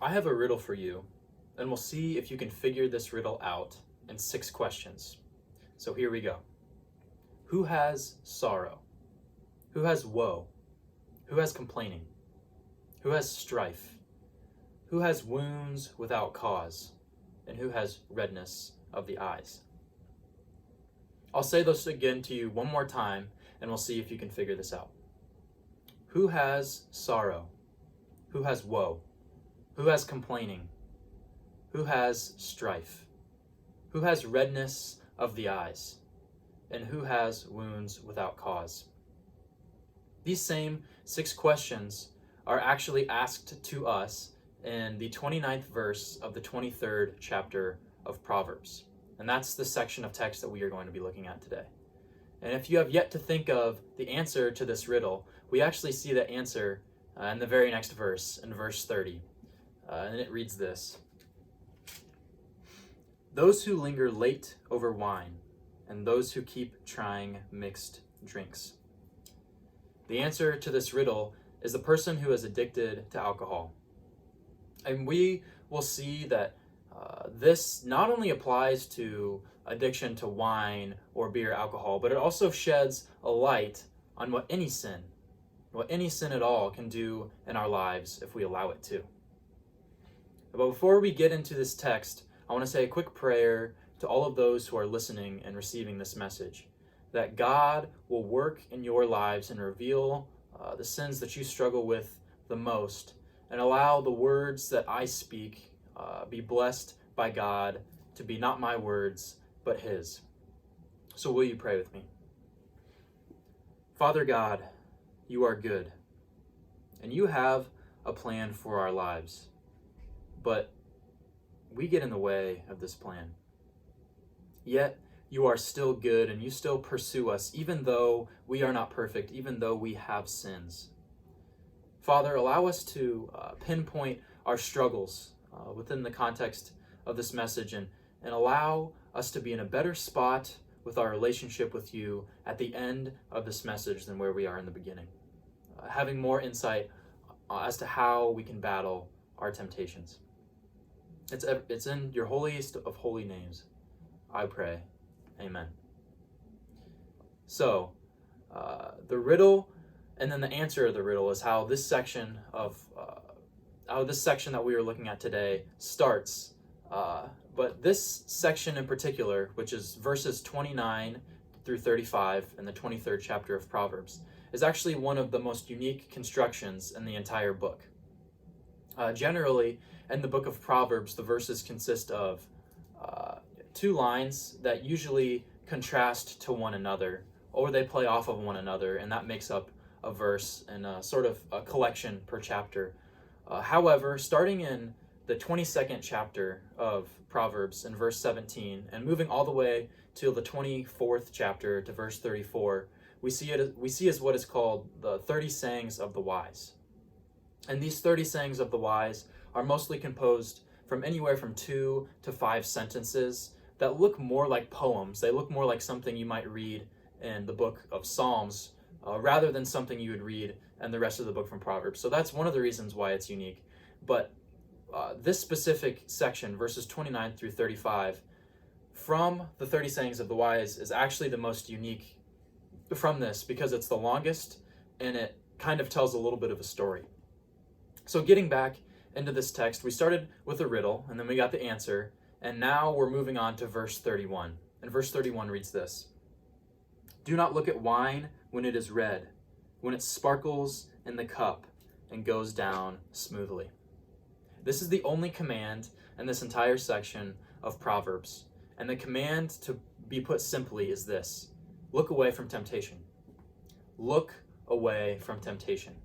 I have a riddle for you, and we'll see if you can figure this riddle out in 6 questions. So here we go. Who has sorrow? Who has woe? Who has complaining? Who has strife? Who has wounds without cause? And who has redness of the eyes? I'll say those again to you one more time, and we'll see if you can figure this out. Who has sorrow? Who has woe? Who has complaining? Who has strife? Who has redness of the eyes? And who has wounds without cause? These same 6 questions are actually asked to us in the 29th verse of the 23rd chapter of Proverbs. And that's the section of text that we are going to be looking at today. And if you have yet to think of the answer to this riddle, we actually see the answer in the very next verse, in verse 30. And it reads this: "Those who linger late over wine, and those who keep trying mixed drinks." The answer to this riddle is the person who is addicted to alcohol. And we will see that this not only applies to addiction to wine or beer alcohol, but it also sheds a light on what any sin at all can do in our lives if we allow it to. But before we get into this text, I want to say a quick prayer to all of those who are listening and receiving this message, that God will work in your lives and reveal the sins that you struggle with the most, and allow the words that I speak be blessed by God to be not my words, but His. So will you pray with me? Father God, you are good, and you have a plan for our lives, but we get in the way of this plan. Yet you are still good, and you still pursue us, even though we are not perfect, even though we have sins. Father, allow us to pinpoint our struggles within the context of this message, and allow us to be in a better spot with our relationship with you at the end of this message than where we are in the beginning. Having more insight as to how we can battle our temptations. It's in your holiest of holy names, I pray. Amen. So, the riddle and then the answer of the riddle is how this section that we are looking at today starts. But this section in particular, which is verses 29 through 35 in the 23rd chapter of Proverbs, is actually one of the most unique constructions in the entire book. Generally, in the book of Proverbs, the verses consist of 2 lines that usually contrast to one another, or they play off of one another, and that makes up a verse and sort of a collection per chapter. However, starting in the 22nd chapter of Proverbs in verse 17 and moving all the way to the 24th chapter to verse 34, we see as what is called the 30 sayings of the wise. And these 30 sayings of the wise are mostly composed from anywhere from 2 to 5 sentences that look more like poems. They look more like something you might read in the book of Psalms rather than something you would read in the rest of the book from Proverbs. So that's one of the reasons why it's unique. But this specific section, verses 29 through 35, from the 30 sayings of the wise, is actually the most unique from this because it's the longest and it kind of tells a little bit of a story. So getting back into this text, we started with a riddle and then we got the answer, and now we're moving on to verse 31. And verse 31 reads this: "Do not look at wine when it is red, when it sparkles in the cup and goes down smoothly." This is the only command in this entire section of Proverbs. And the command, to be put simply, is this: look away from temptation. Look away from temptation.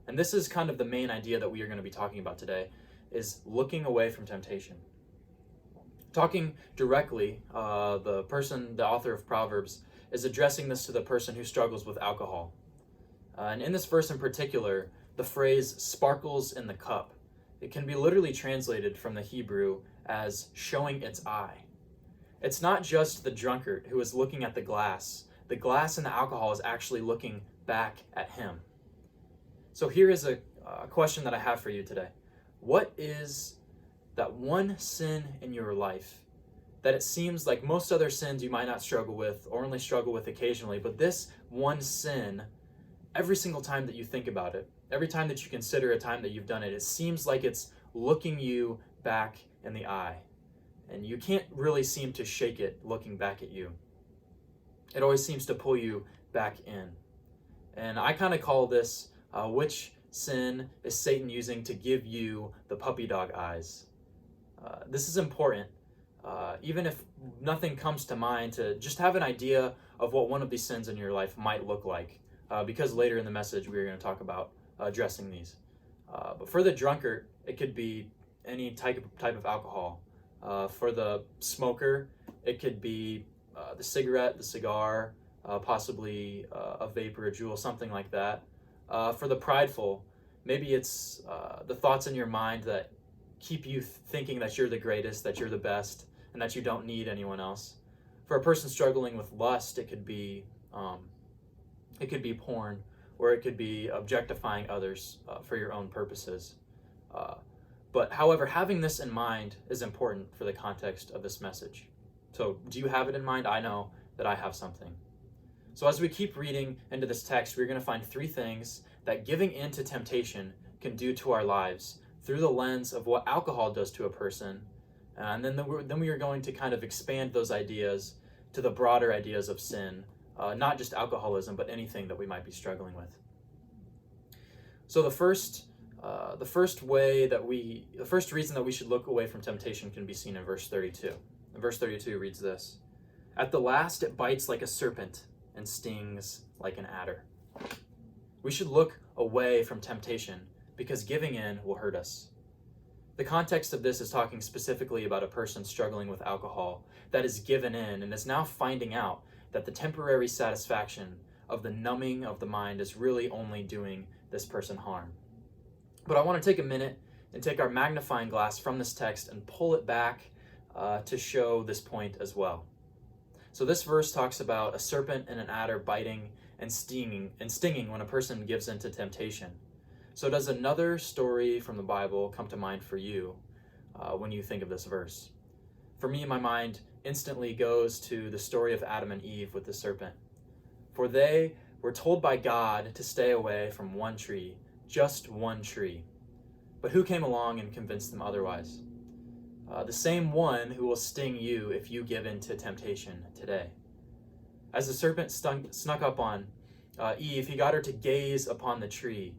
And this is kind of the main idea that we are going to be talking about today, is looking away from temptation. Talking directly, the author of Proverbs, is addressing this to the person who struggles with alcohol. And in this verse in particular, the phrase "sparkles in the cup," it can be literally translated from the Hebrew as "showing its eye." It's not just the drunkard who is looking at the glass. The glass and the alcohol is actually looking back at him. So here is a question that I have for you today. What is that one sin in your life that it seems like most other sins you might not struggle with or only struggle with occasionally, but this one sin, every single time that you think about it, every time that you consider a time that you've done it, it seems like it's looking you back in the eye. And you can't really seem to shake it looking back at you. It always seems to pull you back in. And I kind of call this, which sin is Satan using to give you the puppy dog eyes? This is important, even if nothing comes to mind, to just have an idea of what one of these sins in your life might look like, because later in the message we're going to talk about addressing these. But for the drunkard, it could be any type of alcohol. For the smoker, it could be the cigarette, the cigar, possibly a vape or a jewel, something like that. For the prideful, maybe it's the thoughts in your mind that keep you thinking that you're the greatest, that you're the best, and that you don't need anyone else. For a person struggling with lust, it could be porn, or it could be objectifying others for your own purposes. But however, having this in mind is important for the context of this message. So do you have it in mind? I know that I have something. So as we keep reading into this text, we're going to find three things that giving in to temptation can do to our lives through the lens of what alcohol does to a person. And then we are going to kind of expand those ideas to the broader ideas of sin, not just alcoholism, but anything that we might be struggling with. So the first reason that we should look away from temptation can be seen in verse 32. And verse 32 reads this: "At the last it bites like a serpent and stings like an adder." We should look away from temptation because giving in will hurt us. The context of this is talking specifically about a person struggling with alcohol that is given in and is now finding out that the temporary satisfaction of the numbing of the mind is really only doing this person harm. But I want to take a minute and take our magnifying glass from this text and pull it back to show this point as well. So this verse talks about a serpent and an adder biting and stinging when a person gives into temptation. So does another story from the Bible come to mind for you when you think of this verse? For me, my mind instantly goes to the story of Adam and Eve with the serpent. For they were told by God to stay away from one tree, just one tree. But who came along and convinced them otherwise? The same one who will sting you if you give in to temptation today. As the serpent snuck up on Eve, he got her to gaze upon the tree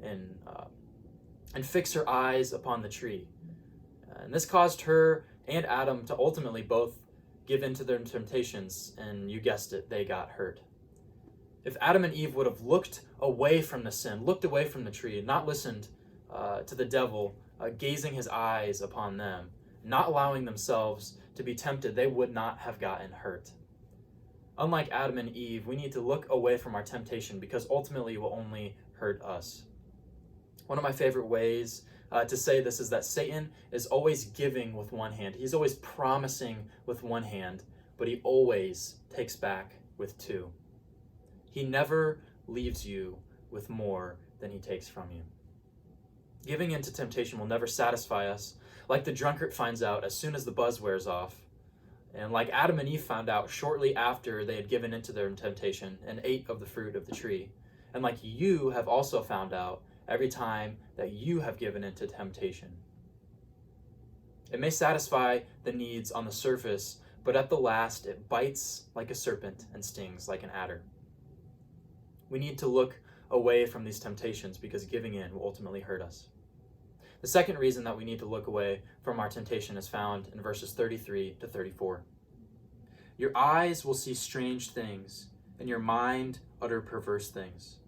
and fix her eyes upon the tree. And this caused her and Adam to ultimately both give in to their temptations, and you guessed it, they got hurt. If Adam and Eve would have looked away from the sin, looked away from the tree, not listened to the devil gazing his eyes upon them, not allowing themselves to be tempted, they would not have gotten hurt. Unlike Adam and Eve, we need to look away from our temptation because ultimately it will only hurt us. One of my favorite ways to say this is that Satan is always giving with one hand. He's always promising with one hand, but he always takes back with two. He never leaves you with more than he takes from you. Giving in to temptation will never satisfy us, like the drunkard finds out as soon as the buzz wears off, and like Adam and Eve found out shortly after they had given into their temptation and ate of the fruit of the tree, and like you have also found out every time that you have given into temptation. It may satisfy the needs on the surface, but at the last it bites like a serpent and stings like an adder. We need to look away from these temptations because giving in will ultimately hurt us. The second reason that we need to look away from our temptation is found in verses 33 to 34. Your eyes will see strange things, and your mind utter perverse things.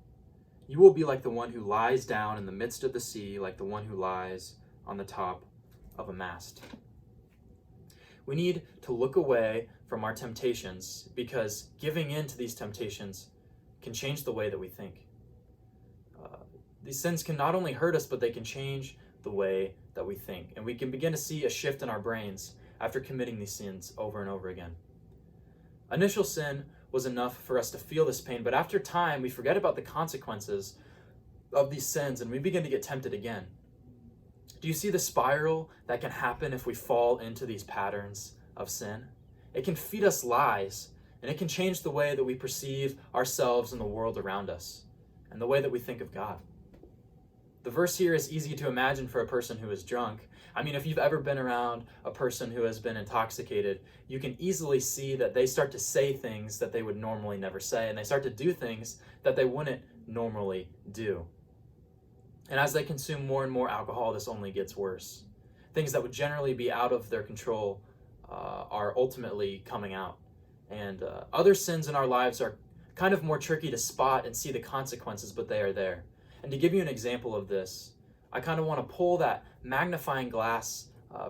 You will be like the one who lies down in the midst of the sea, like the one who lies on the top of a mast. We need to look away from our temptations because giving in to these temptations can change the way that we think. These sins can not only hurt us, but they can change the way that we think. And we can begin to see a shift in our brains after committing these sins over and over again. Initial sin was enough for us to feel this pain, but after time, we forget about the consequences of these sins and we begin to get tempted again. Do you see the spiral that can happen if we fall into these patterns of sin? It can feed us lies, and it can change the way that we perceive ourselves and the world around us, and the way that we think of God. The verse here is easy to imagine for a person who is drunk. I mean, if you've ever been around a person who has been intoxicated, you can easily see that they start to say things that they would normally never say, and they start to do things that they wouldn't normally do. And as they consume more and more alcohol, this only gets worse. Things that would generally be out of their control are ultimately coming out. And other sins in our lives are kind of more tricky to spot and see the consequences, but they are there. And to give you an example of this, I kind of want to pull that magnifying glass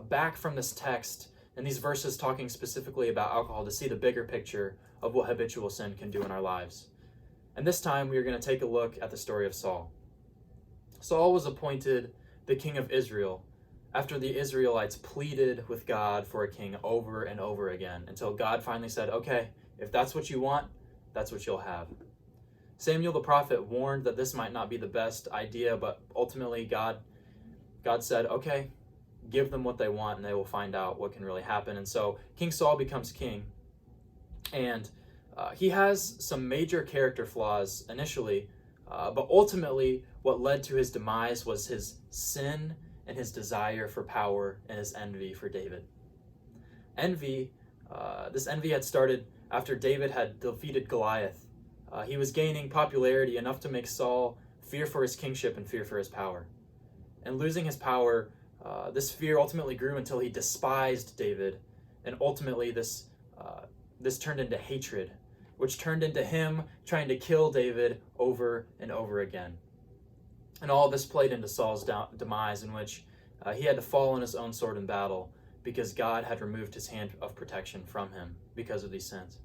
back from this text and these verses talking specifically about alcohol to see the bigger picture of what habitual sin can do in our lives. And this time we are going to take a look at the story of Saul. Saul was appointed the king of Israel after the Israelites pleaded with God for a king over and over again until God finally said, okay, if that's what you want, that's what you'll have. Samuel the prophet warned that this might not be the best idea, but ultimately God said, okay, give them what they want and they will find out what can really happen. And so King Saul becomes king, and he has some major character flaws initially, but ultimately what led to his demise was his sin and his desire for power and his envy for David. This envy had started after David had defeated Goliath. He was gaining popularity enough to make Saul fear for his kingship and fear for his power. And losing his power, this fear ultimately grew until he despised David, and ultimately this turned into hatred, which turned into him trying to kill David over and over again. And all this played into Saul's demise, in which he had to fall on his own sword in battle because God had removed his hand of protection from him because of these sins.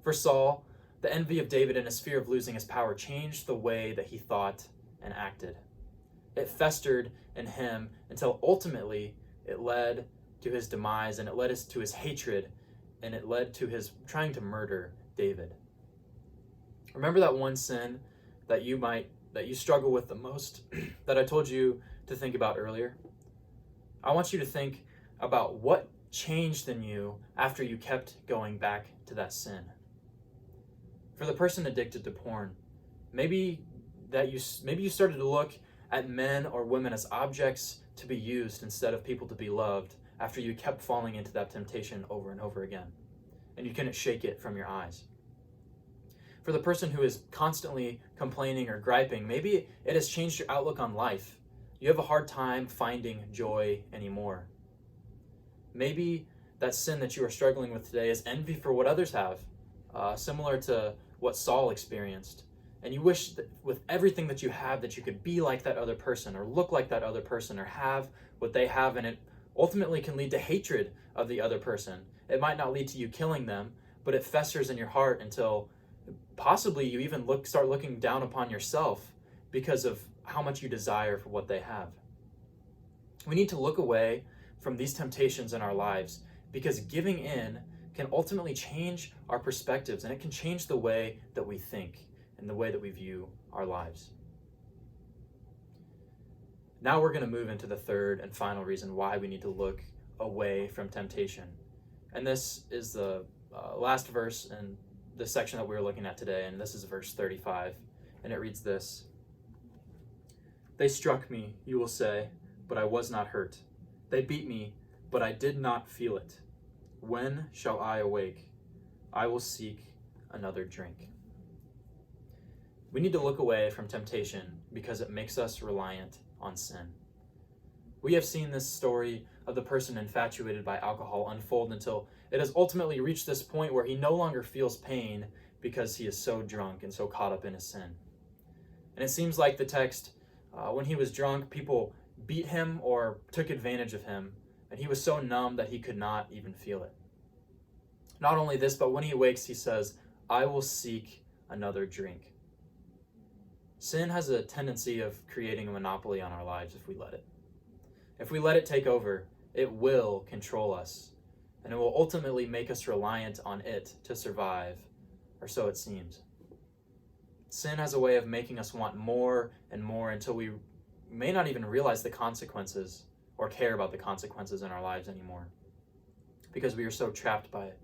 For Saul, the envy of David and his fear of losing his power changed the way that he thought and acted. It festered in him until ultimately it led to his demise, and it led to his hatred, and it led to his trying to murder David. Remember that one sin that you struggle with the most that I told you to think about earlier? I want you to think about what changed in you after you kept going back to that sin. For the person addicted to porn, maybe you started to look at men or women as objects to be used instead of people to be loved after you kept falling into that temptation over and over again, and you couldn't shake it from your eyes. For the person who is constantly complaining or griping, maybe it has changed your outlook on life. You have a hard time finding joy anymore. Maybe that sin that you are struggling with today is envy for what others have, similar to what Saul experienced. And you wish that with everything that you have that you could be like that other person or look like that other person or have what they have, and it ultimately can lead to hatred of the other person. It might not lead to you killing them, but it festers in your heart until possibly you even start looking down upon yourself because of how much you desire for what they have. We need to look away from these temptations in our lives, because giving in can ultimately change our perspectives, and it can change the way that we think and the way that we view our lives. Now we're going to move into the third and final reason why we need to look away from temptation. And this is the last verse in the section that we're looking at today, and this is verse 35, and it reads this: "They struck me, you will say, but I was not hurt. They beat me, but I did not feel it. When shall I awake? I will seek another drink." We need to look away from temptation because it makes us reliant on sin. We have seen this story of the person infatuated by alcohol unfold until it has ultimately reached this point where he no longer feels pain because he is so drunk and so caught up in his sin. And it seems like the text, when he was drunk, people beat him or took advantage of him, and he was so numb that he could not even feel it. Not only this, but when he wakes, he says, "I will seek another drink." Sin has a tendency of creating a monopoly on our lives if we let it. If we let it take over, it will control us, and it will ultimately make us reliant on it to survive, or so it seems. Sin has a way of making us want more and more until we may not even realize the consequences or care about the consequences in our lives anymore because we are so trapped by it.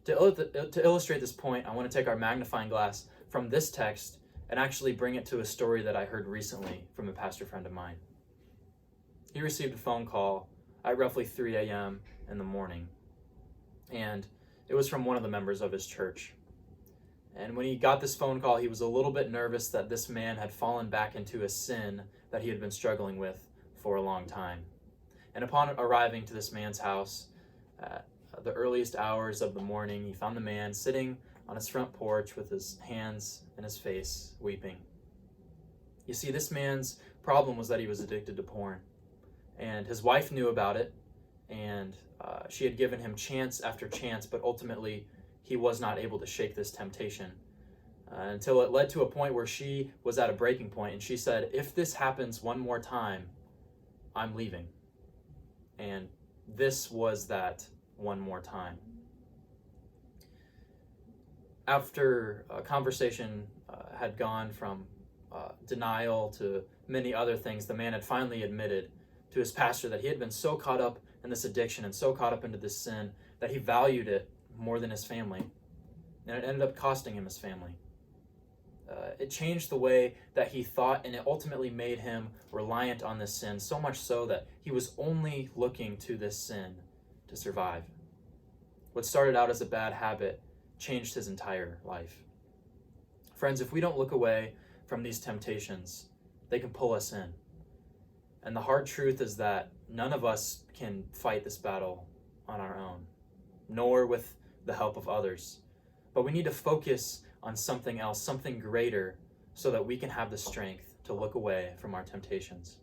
To illustrate this point, I want to take our magnifying glass from this text and actually bring it to a story that I heard recently from a pastor friend of mine. He received a phone call at roughly 3 a.m. in the morning, and it was from one of the members of his church. And when he got this phone call, he was a little bit nervous that this man had fallen back into a sin that he had been struggling with for a long time. And upon arriving to this man's house at the earliest hours of the morning, he found the man sitting on his front porch with his hands in his face, weeping. You see, this man's problem was that he was addicted to porn. And his wife knew about it, and she had given him chance after chance, but ultimately he was not able to shake this temptation until it led to a point where she was at a breaking point, and she said, if this happens one more time, I'm leaving. And this was that one more time. After a conversation had gone from denial to many other things, the man had finally admitted to his pastor that he had been so caught up in this addiction and so caught up into this sin that he valued it more than his family. And it ended up costing him his family. It changed the way that he thought, and it ultimately made him reliant on this sin, so much so that he was only looking to this sin to survive. What started out as a bad habit changed his entire life. Friends, if we don't look away from these temptations, they can pull us in. And the hard truth is that none of us can fight this battle on our own, nor with the help of others. But we need to focus on something else, something greater, so that we can have the strength to look away from our temptations.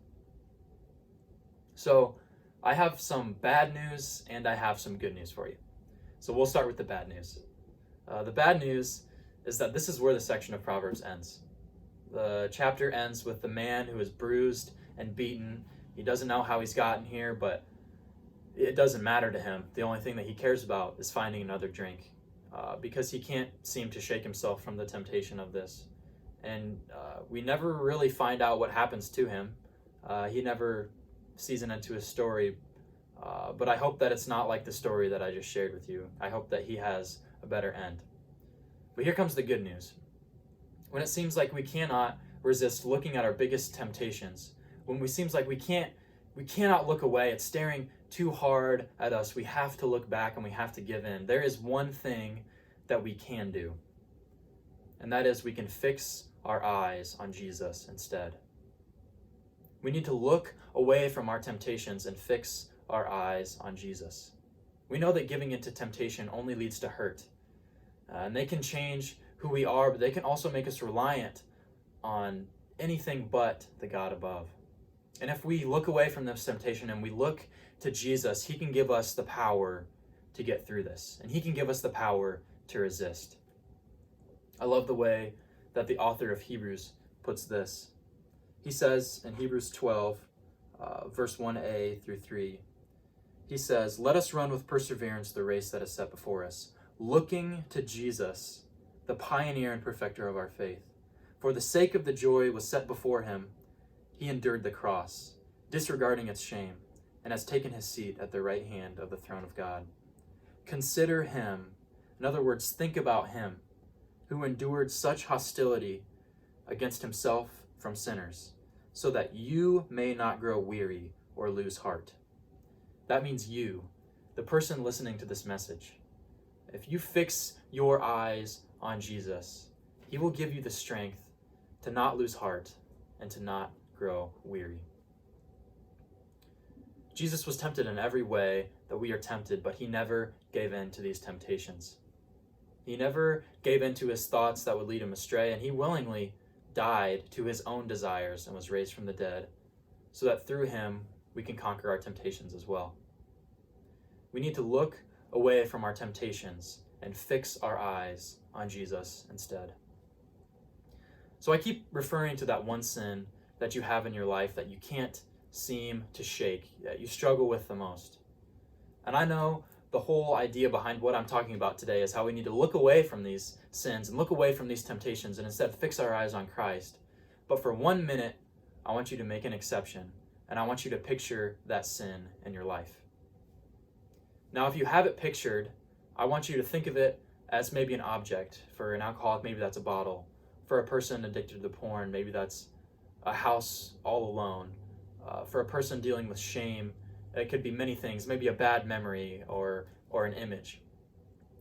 So I have some bad news and I have some good news for you. So we'll start with the bad news. The bad news is that this is where the section of Proverbs ends. The chapter ends with the man who is bruised and beaten. He doesn't know how he's gotten here, but it doesn't matter to him. The only thing that he cares about is finding another drink because he can't seem to shake himself from the temptation of this. And we never really find out what happens to him. He never sees an end to his story, but I hope that it's not like the story that I just shared with you. I hope that he has a better end. But here comes the good news. When it seems like we cannot resist looking at our biggest temptations, when it seems like we cannot look away, it's staring too hard at us, we have to look back and we have to give in. There is one thing that we can do, and that is we can fix our eyes on Jesus instead. We need to look away from our temptations and fix our eyes on Jesus. We know that giving into temptation only leads to hurt, and they can change who we are, but they can also make us reliant on anything but the God above. And if we look away from this temptation and we look to Jesus, he can give us the power to get through this, and he can give us the power to resist. I love the way that the author of Hebrews puts this. He says in Hebrews 12, verse 1a through 3, he says, "Let us run with perseverance the race that is set before us, looking to Jesus, the pioneer and perfecter of our faith. For the sake of the joy was set before him, he endured the cross, disregarding its shame, and has taken his seat at the right hand of the throne of God. Consider him," in other words, think about him, "who endured such hostility against himself from sinners, so that you may not grow weary or lose heart." That means you, the person listening to this message. If you fix your eyes on Jesus, he will give you the strength to not lose heart and to not grow weary. Jesus was tempted in every way that we are tempted, but he never gave in to these temptations. He never gave in to his thoughts that would lead him astray, and he willingly died to his own desires and was raised from the dead, so that through him we can conquer our temptations as well. We need to look away from our temptations and fix our eyes on Jesus instead. So I keep referring to that one sin that you have in your life that you can't seem to shake, that you struggle with the most. And I know the whole idea behind what I'm talking about today is how we need to look away from these sins and look away from these temptations and instead fix our eyes on Christ. But for 1 minute, I want you to make an exception, and I want you to picture that sin in your life. Now, if you have it pictured, I want you to think of it as maybe an object. For an alcoholic, maybe that's a bottle. For a person addicted to porn, maybe that's a house all alone. For a person dealing with shame, it could be many things, maybe a bad memory or an image.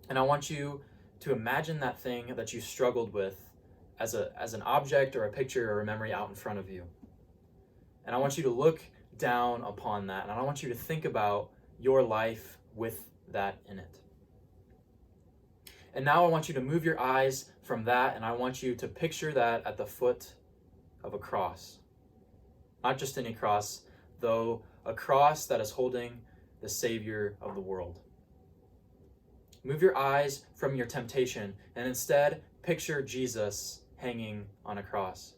And I want you to imagine that thing that you struggled with as an object or a picture or a memory out in front of you. And I want you to look down upon that, and I want you to think about your life with that in it. And now I want you to move your eyes from that, and I want you to picture that at the foot of a cross. Not just any cross, though a cross that is holding the Savior of the world. Move your eyes from your temptation and instead picture Jesus hanging on a cross.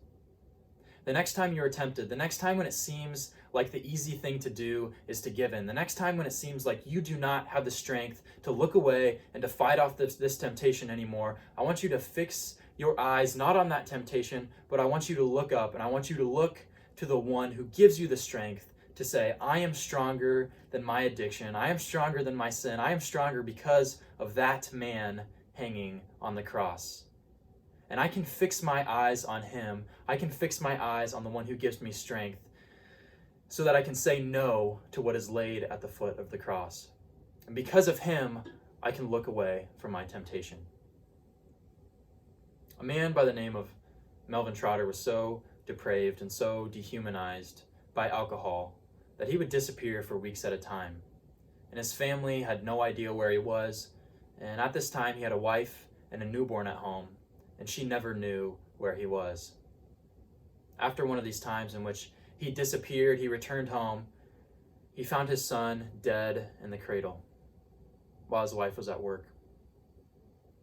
The next time you are tempted, the next time when it seems like the easy thing to do is to give in, the next time when it seems like you do not have the strength to look away and to fight off this temptation anymore, I want you to fix your eyes not on that temptation, but I want you to look up, and I want you to look to the one who gives you the strength to say, I am stronger than my addiction. I am stronger than my sin. I am stronger because of that man hanging on the cross. And I can fix my eyes on him. I can fix my eyes on the one who gives me strength so that I can say no to what is laid at the foot of the cross. And because of him, I can look away from my temptation. A man by the name of Melvin Trotter was so depraved and so dehumanized by alcohol that he would disappear for weeks at a time. And his family had no idea where he was. And at this time, he had a wife and a newborn at home, and she never knew where he was. After one of these times in which he disappeared, he returned home. He found his son dead in the cradle while his wife was at work.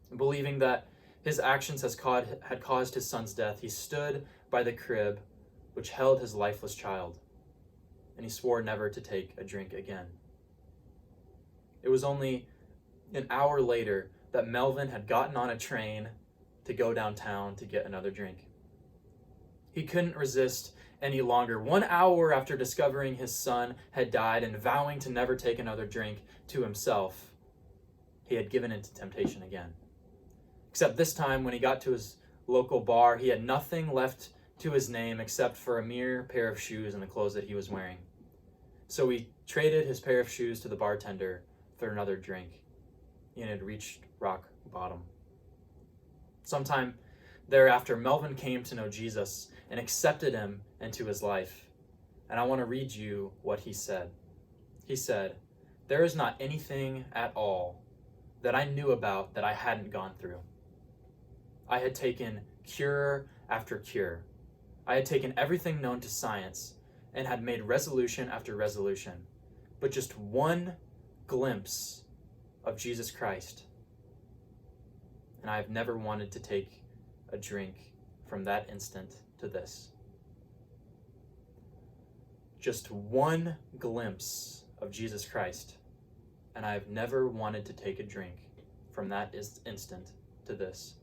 And believing that his actions had caused his son's death, he stood by the crib which held his lifeless child, and he swore never to take a drink again. It was only an hour later that Melvin had gotten on a train to go downtown to get another drink. He couldn't resist any longer. 1 hour after discovering his son had died and vowing to never take another drink to himself, he had given in to temptation again. Except this time, when he got to his local bar, he had nothing left to his name except for a mere pair of shoes and the clothes that he was wearing. So he traded his pair of shoes to the bartender for another drink. He had reached rock bottom. Sometime thereafter, Melvin came to know Jesus and accepted him into his life. And I want to read you what he said. He said, "There is not anything at all that I knew about that I hadn't gone through. I had taken cure after cure. I had taken everything known to science and had made resolution after resolution. But just one glimpse of Jesus Christ, and I have never wanted to take a drink from that instant to this." Just one glimpse of Jesus Christ, and I have never wanted to take a drink from that instant to this.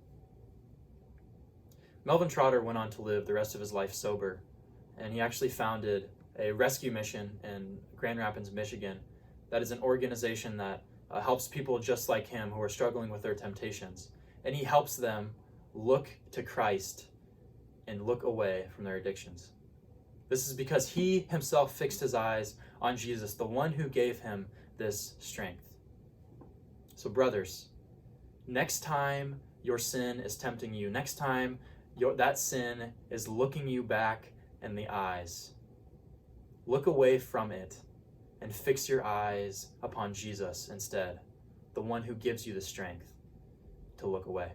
Melvin Trotter went on to live the rest of his life sober, and he actually founded a rescue mission in Grand Rapids, Michigan, that is an organization that helps people just like him who are struggling with their temptations. And he helps them look to Christ and look away from their addictions. This is because he himself fixed his eyes on Jesus, the one who gave him this strength. So brothers, next time your sin is tempting you, next time that sin is looking you back in the eyes, look away from it and fix your eyes upon Jesus instead, the one who gives you the strength to look away.